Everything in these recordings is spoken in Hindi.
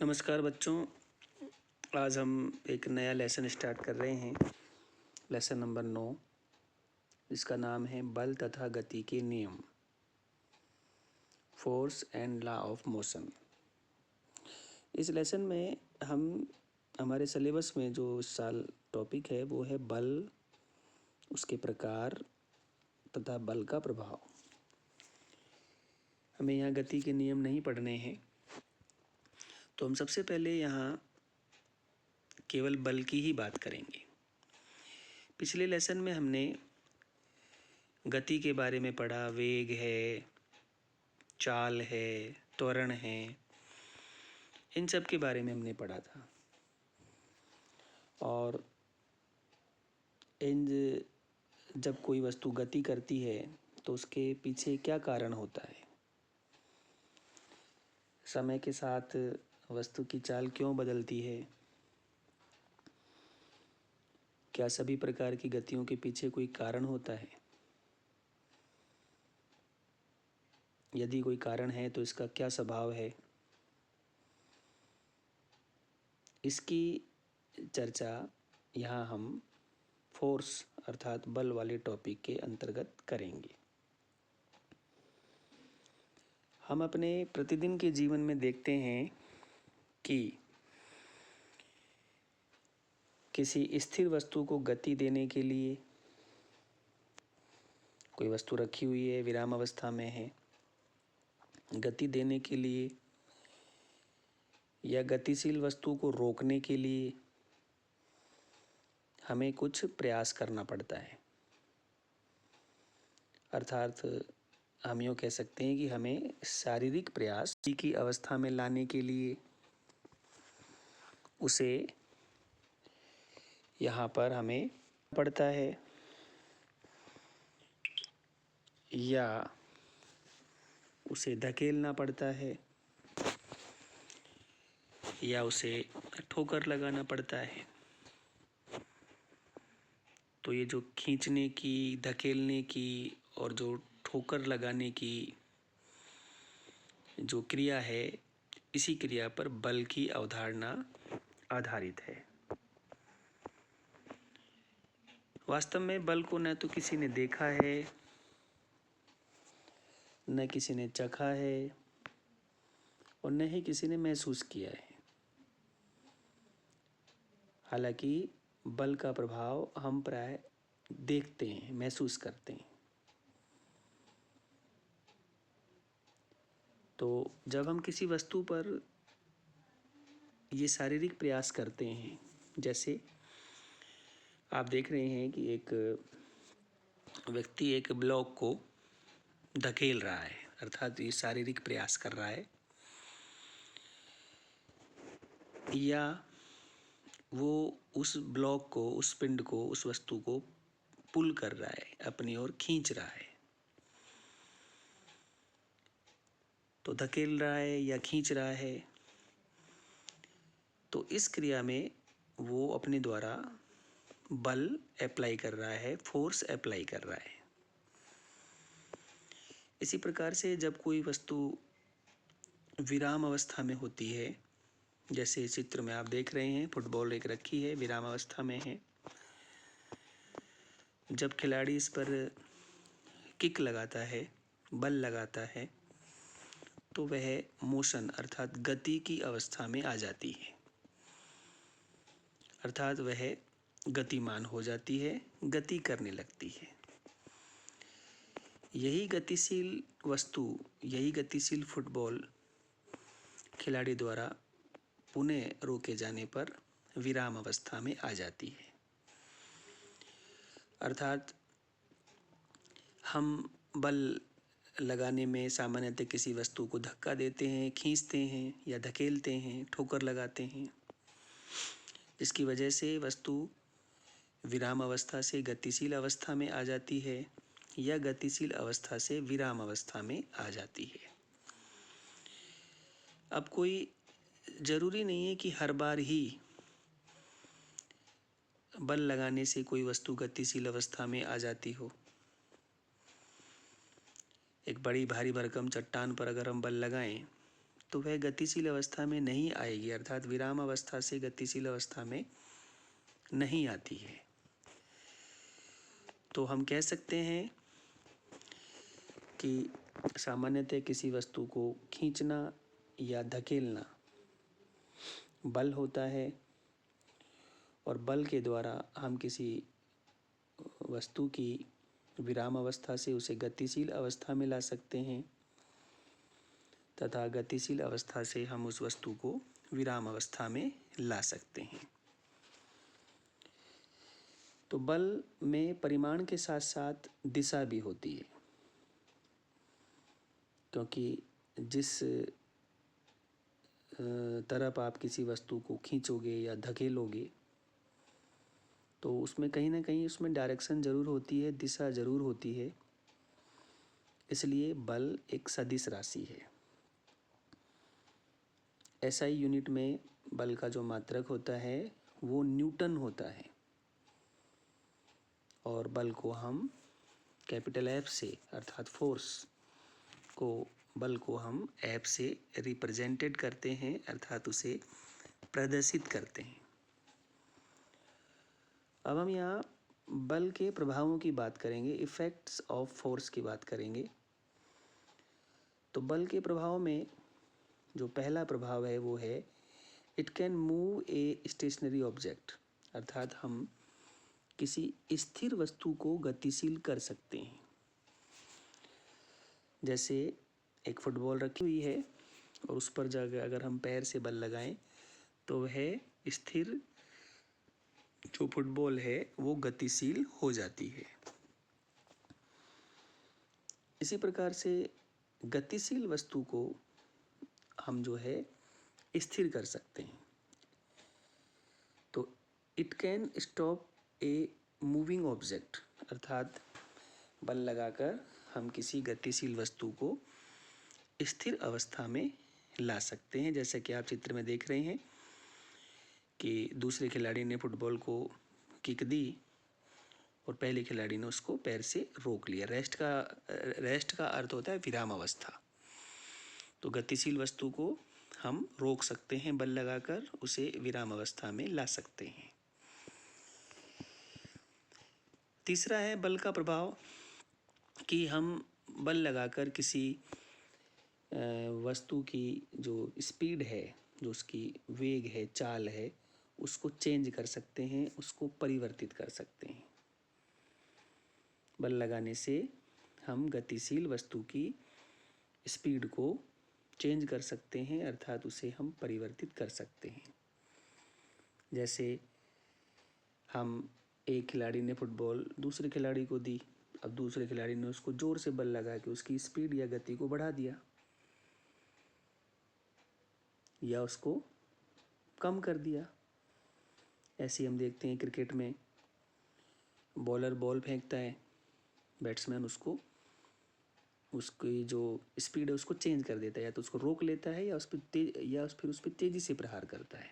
नमस्कार बच्चों। आज हम एक नया लेसन स्टार्ट कर रहे हैं। लेसन नंबर 9, जिसका नाम है बल तथा गति के नियम, force and law of motion. इस लेसन में हम हमारे सिलेबस में जो इस साल टॉपिक है वो है बल, उसके प्रकार तथा बल का प्रभाव। हमें यहाँ गति के नियम नहीं पढ़ने हैं, तो हम सबसे पहले यहाँ केवल बल की ही बात करेंगे। पिछले लेसन में हमने गति के बारे में पढ़ा, वेग है, चाल है, त्वरण है, इन सब के बारे में हमने पढ़ा था। और इन जब कोई वस्तु गति करती है तो उसके पीछे क्या कारण होता है, समय के साथ वस्तु की चाल क्यों बदलती है, क्या सभी प्रकार की गतियों के पीछे कोई कारण होता है, यदि कोई कारण है तो इसका क्या स्वभाव है, इसकी चर्चा यहाँ हम फोर्स अर्थात बल वाले टॉपिक के अंतर्गत करेंगे। हम अपने प्रतिदिन के जीवन में देखते हैं कि किसी स्थिर वस्तु को गति देने के लिए, कोई वस्तु रखी हुई है, विराम अवस्था में है, गति देने के लिए या गतिशील वस्तु को रोकने के लिए हमें कुछ प्रयास करना पड़ता है। अर्थात हम यूँ कह सकते हैं कि हमें शारीरिक प्रयास की अवस्था में लाने के लिए उसे यहाँ पर हमें पड़ता है, या उसे धकेलना पड़ता है, या उसे ठोकर लगाना पड़ता है। तो ये जो खींचने की, धकेलने की और जो ठोकर लगाने की जो क्रिया है, इसी क्रिया पर बल की अवधारणा आधारित है। वास्तव में बल को न तो किसी ने देखा है, न किसी ने चखा है, और न ही किसी ने महसूस किया है। हालांकि बल का प्रभाव हम प्राय देखते हैं, महसूस करते हैं। तो जब हम किसी वस्तु पर ये शारीरिक प्रयास करते हैं, जैसे आप देख रहे हैं कि एक व्यक्ति एक ब्लॉक को धकेल रहा है, अर्थात ये शारीरिक प्रयास कर रहा है, या वो उस ब्लॉक को, उस पिंड को, उस वस्तु को पुल कर रहा है, अपनी ओर खींच रहा है। तो धकेल रहा है या खींच रहा है, तो इस क्रिया में वो अपने द्वारा बल अप्लाई कर रहा है, फोर्स अप्लाई कर रहा है। इसी प्रकार से जब कोई वस्तु विराम अवस्था में होती है, जैसे इस चित्र में आप देख रहे हैं, फुटबॉल एक रखी है, विराम अवस्था में है। जब खिलाड़ी इस पर किक लगाता है, बल लगाता है, तो वह मोशन अर्थात गति की अवस्था में आ जाती है, अर्थात वह गतिमान हो जाती है, गति करने लगती है। यही गतिशील वस्तु, यही गतिशील फुटबॉल खिलाड़ी द्वारा पुनः रोके जाने पर विराम अवस्था में आ जाती है। अर्थात हम बल लगाने में सामान्यतः किसी वस्तु को धक्का देते हैं, खींचते हैं या धकेलते हैं, ठोकर लगाते हैं, जिसकी वजह से वस्तु विराम अवस्था से गतिशील अवस्था में आ जाती है, या गतिशील अवस्था से विराम अवस्था में आ जाती है। अब कोई जरूरी नहीं है कि हर बार ही बल लगाने से कोई वस्तु गतिशील अवस्था में आ जाती हो। एक बड़ी भारी भरकम चट्टान पर अगर हम बल लगाएं तो वह गतिशील अवस्था में नहीं आएगी, अर्थात विराम अवस्था से गतिशील अवस्था में नहीं आती है। तो हम कह सकते हैं कि सामान्यतः किसी वस्तु को खींचना या धकेलना बल होता है, और बल के द्वारा हम किसी वस्तु की विराम अवस्था से उसे गतिशील अवस्था में ला सकते हैं, तथा गतिशील अवस्था से हम उस वस्तु को विराम अवस्था में ला सकते हैं। तो बल में परिमाण के साथ साथ दिशा भी होती है, क्योंकि जिस तरफ आप किसी वस्तु को खींचोगे या धकेलोगे तो उसमें कहीं ना कहीं उसमें डायरेक्शन ज़रूर होती है, दिशा ज़रूर होती है। इसलिए बल एक सदिश राशि है। एसआई यूनिट में बल का जो मात्रक होता है वो न्यूटन होता है, और बल को हम कैपिटल एफ से अर्थात फोर्स को बल को हम एफ से रिप्रेजेंटेड करते हैं, अर्थात उसे प्रदर्शित करते हैं। अब हम यहाँ बल के प्रभावों की बात करेंगे, इफ़ेक्ट्स ऑफ फोर्स की बात करेंगे। तो बल के प्रभाव में जो पहला प्रभाव है वो है it can move a stationary object, अर्थात हम किसी स्थिर वस्तु को गतिशील कर सकते हैं। जैसे एक फुटबॉल रखी हुई है और उस पर जाकर अगर हम पैर से बल लगाएं तो वह स्थिर जो फुटबॉल है वो गतिशील हो जाती है। इसी प्रकार से गतिशील वस्तु को हम जो है स्थिर कर सकते हैं। तो it can stop a moving object, अर्थात बल लगाकर हम किसी गतिशील वस्तु को स्थिर अवस्था में ला सकते हैं। जैसे कि आप चित्र में देख रहे हैं कि दूसरे खिलाड़ी ने फुटबॉल को किक दी और पहले खिलाड़ी ने उसको पैर से रोक लिया। रेस्ट का अर्थ होता है विराम अवस्था। तो गतिशील वस्तु को हम रोक सकते हैं, बल लगाकर उसे विराम अवस्था में ला सकते हैं। तीसरा है बल का प्रभाव कि हम बल लगाकर किसी वस्तु की जो स्पीड है, जो उसकी वेग है, चाल है, उसको चेंज कर सकते हैं, उसको परिवर्तित कर सकते हैं। बल लगाने से हम गतिशील वस्तु की स्पीड को चेंज कर सकते हैं, अर्थात उसे हम परिवर्तित कर सकते हैं। जैसे हम एक खिलाड़ी ने फुटबॉल दूसरे खिलाड़ी को दी, अब दूसरे खिलाड़ी ने उसको जोर से बल लगा के उसकी स्पीड या गति को बढ़ा दिया या उसको कम कर दिया। ऐसे हम देखते हैं क्रिकेट में बॉलर बॉल फेंकता है, बैट्समैन उसकी जो स्पीड है उसको चेंज कर देता है, या तो उसको रोक लेता है या फिर उस पर तेजी से प्रहार करता है।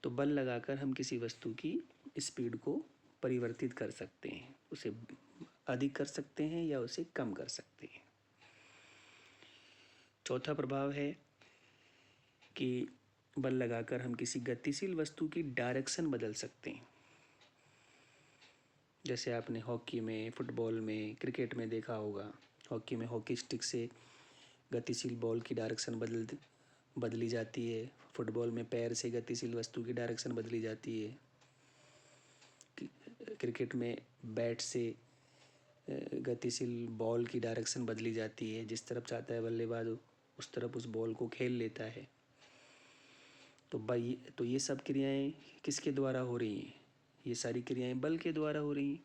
तो बल लगाकर हम किसी वस्तु की स्पीड को परिवर्तित कर सकते हैं, उसे अधिक कर सकते हैं या उसे कम कर सकते हैं। चौथा प्रभाव है कि बल लगाकर हम किसी गतिशील वस्तु की डायरेक्शन बदल सकते हैं। जैसे आपने हॉकी में, फुटबॉल में, क्रिकेट में देखा होगा, हॉकी में हॉकी स्टिक से गतिशील बॉल की डायरेक्शन बदली जाती है। फुटबॉल में पैर से गतिशील वस्तु की डायरेक्शन बदली जाती है। क्रिकेट में बैट से गतिशील बॉल की डायरेक्शन बदली जाती है। जिस तरफ चाहता है बल्लेबाज उस तरफ उस बॉल को खेल लेता है। तो ये सब क्रियाएं किसके द्वारा हो रही हैं? ये सारी क्रियाएं बल के द्वारा हो रही हैं।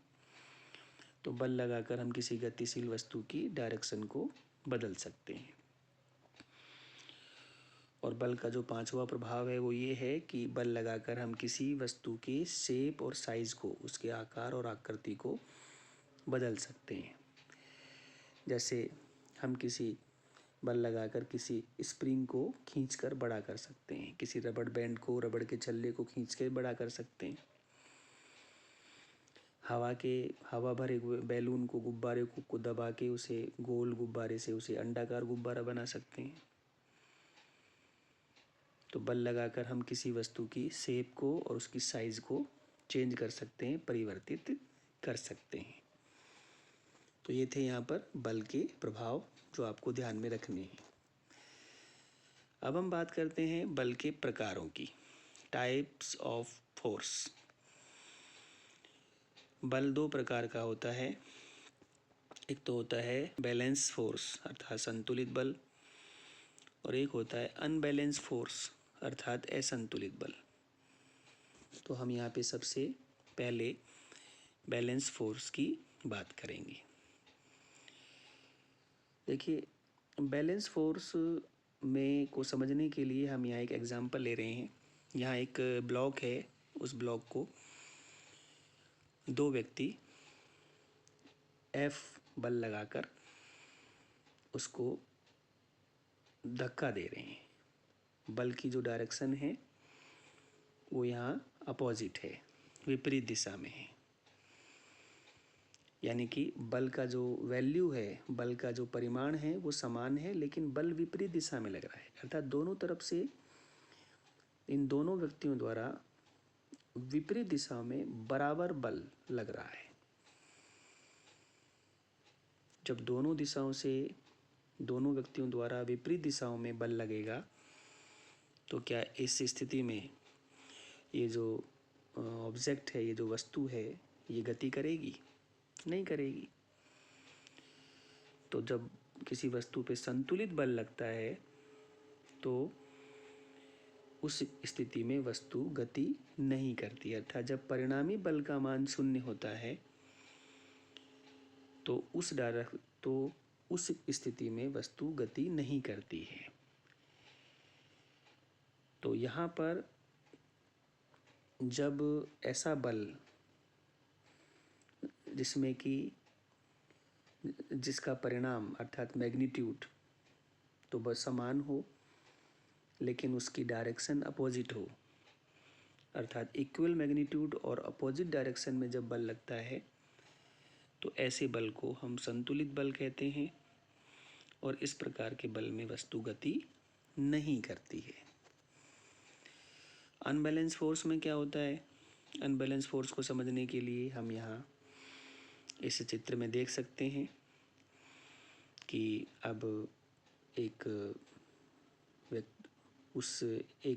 तो बल लगाकर हम किसी गतिशील वस्तु की डायरेक्शन को बदल सकते हैं। और बल का जो पांचवा प्रभाव है वो ये है कि बल लगाकर हम किसी वस्तु के शेप और साइज को, उसके आकार और आकृति को बदल सकते हैं। जैसे हम किसी बल लगाकर किसी स्प्रिंग को खींचकर बड़ा कर सकते हैं, किसी रबड़ बैंड को, रबड़ के छल्ले को खींच कर बड़ा कर सकते हैं। हवा भरे हुए बैलून को, गुब्बारे को दबा के उसे गोल गुब्बारे से उसे अंडाकार गुब्बारा बना सकते हैं। तो बल लगाकर हम किसी वस्तु की शेप को और उसकी साइज़ को चेंज कर सकते हैं, परिवर्तित कर सकते हैं। तो ये थे यहाँ पर बल के प्रभाव जो आपको ध्यान में रखने हैं। अब हम बात करते हैं बल के प्रकारों की, टाइप्स ऑफ फोर्स। बल दो प्रकार का होता है। एक तो होता है बैलेंस फोर्स अर्थात संतुलित बल, और एक होता है अनबैलेंस फोर्स अर्थात असंतुलित बल। तो हम यहाँ पे सबसे पहले बैलेंस फोर्स की बात करेंगे। देखिए, बैलेंस फोर्स में को समझने के लिए हम यहाँ एक एग्जांपल ले रहे हैं। यहाँ एक ब्लॉक है, उस ब्लॉक को दो व्यक्ति F बल लगाकर उसको धक्का दे रहे हैं। बल की जो डायरेक्शन है वो यहाँ अपोजिट है, विपरीत दिशा में है। यानी कि बल का जो वैल्यू है, बल का जो परिमाण है वो समान है, लेकिन बल विपरीत दिशा में लग रहा है। अर्थात दोनों तरफ से इन दोनों व्यक्तियों द्वारा विपरीत दिशा में बराबर बल लग रहा है। जब दोनों दिशाओं से दोनों व्यक्तियों द्वारा विपरीत दिशाओं में बल लगेगा तो क्या इस स्थिति में ये जो ऑब्जेक्ट है, ये जो वस्तु है, ये गति करेगी? नहीं करेगी। तो जब किसी वस्तु पे संतुलित बल लगता है तो उस स्थिति में वस्तु गति नहीं करती। अर्थात जब परिणामी बल का मान शून्य होता है तो उस स्थिति में वस्तु गति नहीं करती है। तो यहाँ पर जब ऐसा बल जिसमें कि जिसका परिणाम अर्थात मैग्नीट्यूड तो बस समान हो, लेकिन उसकी डायरेक्शन अपोजिट हो, अर्थात इक्वल मैग्नीट्यूड और अपोजिट डायरेक्शन में जब बल लगता है तो ऐसे बल को हम संतुलित बल कहते हैं। और इस प्रकार के बल में वस्तु गति नहीं करती है। अनबैलेंस फोर्स में क्या होता है? अनबैलेंस फोर्स को समझने के लिए हम यहाँ इस चित्र में देख सकते हैं कि अब एक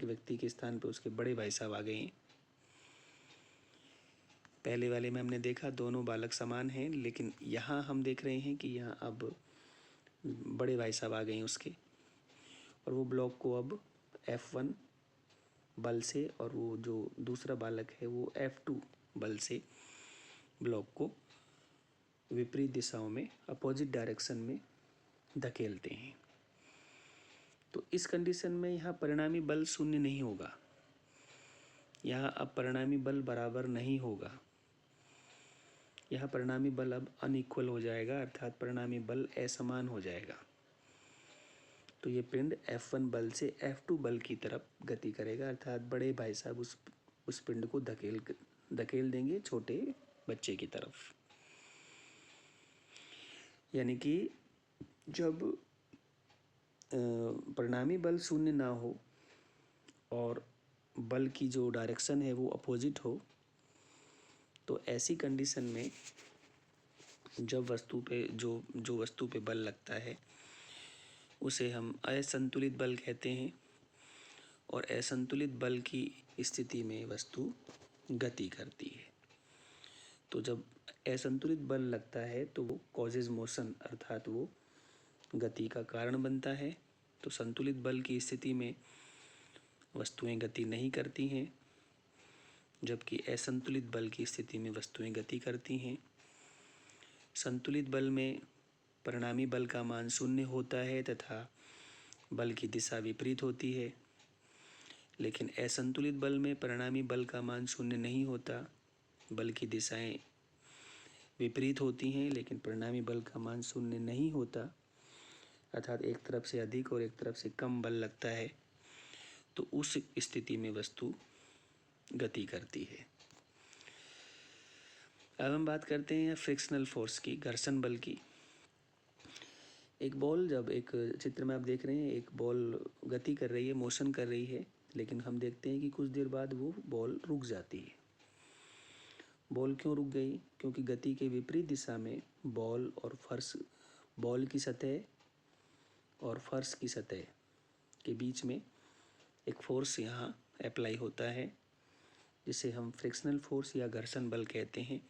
व्यक्ति के स्थान पर उसके बड़े भाई साहब आ गए हैं। पहले वाले में हमने देखा दोनों बालक समान हैं, लेकिन यहाँ हम देख रहे हैं कि यहाँ अब बड़े भाई साहब आ गए हैं उसके, और वो ब्लॉक को अब F1 बल से और वो जो दूसरा बालक है वो F2 बल से ब्लॉक को विपरीत दिशाओं में, अपोजिट डायरेक्शन में धकेलते हैं। तो इस कंडीशन में यहाँ परिणामी बल शून्य नहीं होगा। यहाँ अब परिणामी बल बराबर नहीं होगा। यहाँ परिणामी बल अब अनइक्वल हो जाएगा, अर्थात परिणामी बल असमान हो जाएगा। तो ये पिंड F1 बल से F2 बल की तरफ गति करेगा, अर्थात बड़े भाई साहब उस पिंड को धकेल देंगे छोटे बच्चे की तरफ। यानी कि जब परिणामी बल शून्य ना हो और बल की जो डायरेक्शन है वो अपोजिट हो, तो ऐसी कंडीशन में जब वस्तु पे जो वस्तु पे बल लगता है उसे हम असंतुलित बल कहते हैं। और असंतुलित बल की स्थिति में वस्तु गति करती है। तो जब असंतुलित बल लगता है तो वो कॉजेज मोशन, अर्थात वो गति का कारण बनता है। तो संतुलित बल की स्थिति में वस्तुएं गति नहीं करती हैं, जबकि असंतुलित बल की स्थिति में वस्तुएं गति करती हैं। संतुलित बल में परिणामी बल का मान शून्य होता है तथा बल की दिशा विपरीत होती है, लेकिन असंतुलित बल में परिणामी बल का मान शून्य नहीं होता, बल की दिशाएं विपरीत होती हैं, लेकिन परिणामी बल का मान शून्य नहीं होता, अर्थात एक तरफ से अधिक और एक तरफ से कम बल लगता है। तो उस स्थिति में वस्तु गति करती है। अब हम बात करते हैं फ्रिक्शनल फोर्स की, घर्षण बल की। एक बॉल, जब एक चित्र में आप देख रहे हैं एक बॉल गति कर रही है, मोशन कर रही है, लेकिन हम देखते हैं कि कुछ देर बाद वो बॉल रुक जाती है। बॉल क्यों रुक गई? क्योंकि गति के विपरीत दिशा में बॉल की सतह और फर्श की सतह के बीच में एक फोर्स यहाँ अप्लाई होता है, जिसे हम फ्रिक्शनल फोर्स या घर्षण बल कहते हैं।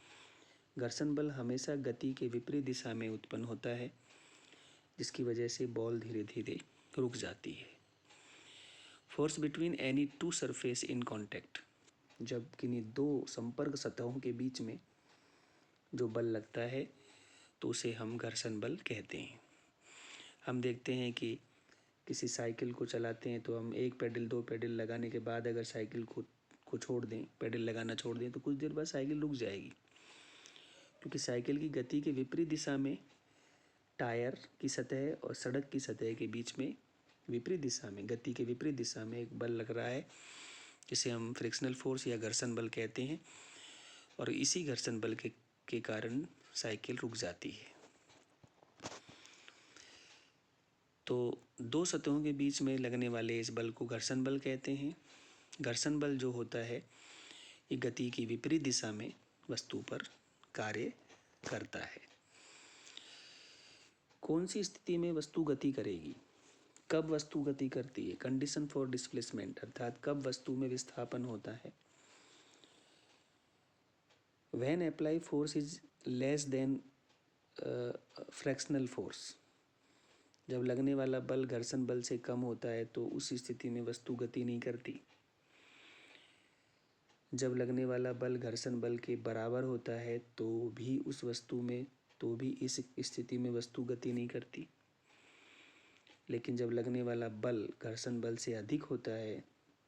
घर्षण बल हमेशा गति के विपरीत दिशा में उत्पन्न होता है, जिसकी वजह से बॉल धीरे धीरे रुक जाती है। Force between any two surface in contact, जब किन्हीं दो संपर्क सतहों के बीच में जो बल लगता है तो उसे हम घर्षण बल कहते हैं। हम देखते हैं कि किसी साइकिल को चलाते हैं तो हम एक पेडल दो पेडल लगाने के बाद अगर साइकिल को छोड़ दें, पेडल लगाना छोड़ दें, तो कुछ देर बाद साइकिल रुक जाएगी, क्योंकि साइकिल की गति के विपरीत दिशा में टायर की सतह और सड़क की सतह के बीच में विपरीत दिशा में, गति के विपरीत दिशा में एक बल लग रहा है, जिसे हम फ्रिक्शनल फोर्स या घर्षण बल कहते हैं। और इसी घर्षण बल के कारण साइकिल रुक जाती है। तो दो सतहों के बीच में लगने वाले इस बल को घर्षण बल कहते हैं। घर्षण बल जो होता है ये गति की विपरीत दिशा में वस्तु पर कार्य करता है। कौन सी स्थिति में वस्तु गति करेगी? कब वस्तु गति करती है? कंडीशन फॉर डिस्प्लेसमेंट, अर्थात कब वस्तु में विस्थापन होता है। When apply force is less than fractional force, जब लगने वाला बल घर्षण बल से कम होता है तो उस स्थिति में वस्तु गति नहीं करती। जब लगने वाला बल घर्षण बल के बराबर होता है तो भी इस स्थिति में वस्तु गति नहीं करती। लेकिन जब लगने वाला बल घर्षण बल से अधिक होता है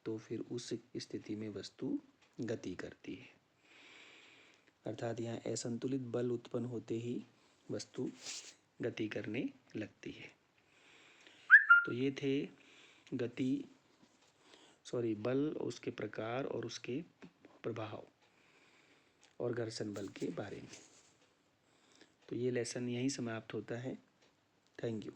तो फिर उस स्थिति में वस्तु गति करती है। अर्थात यहाँ असंतुलित बल उत्पन्न होते ही वस्तु गति करने लगती है। तो ये थे बल, उसके प्रकार और उसके प्रभाव और घर्षण बल के बारे में। तो ये लेसन यहीं समाप्त होता है। Thank you.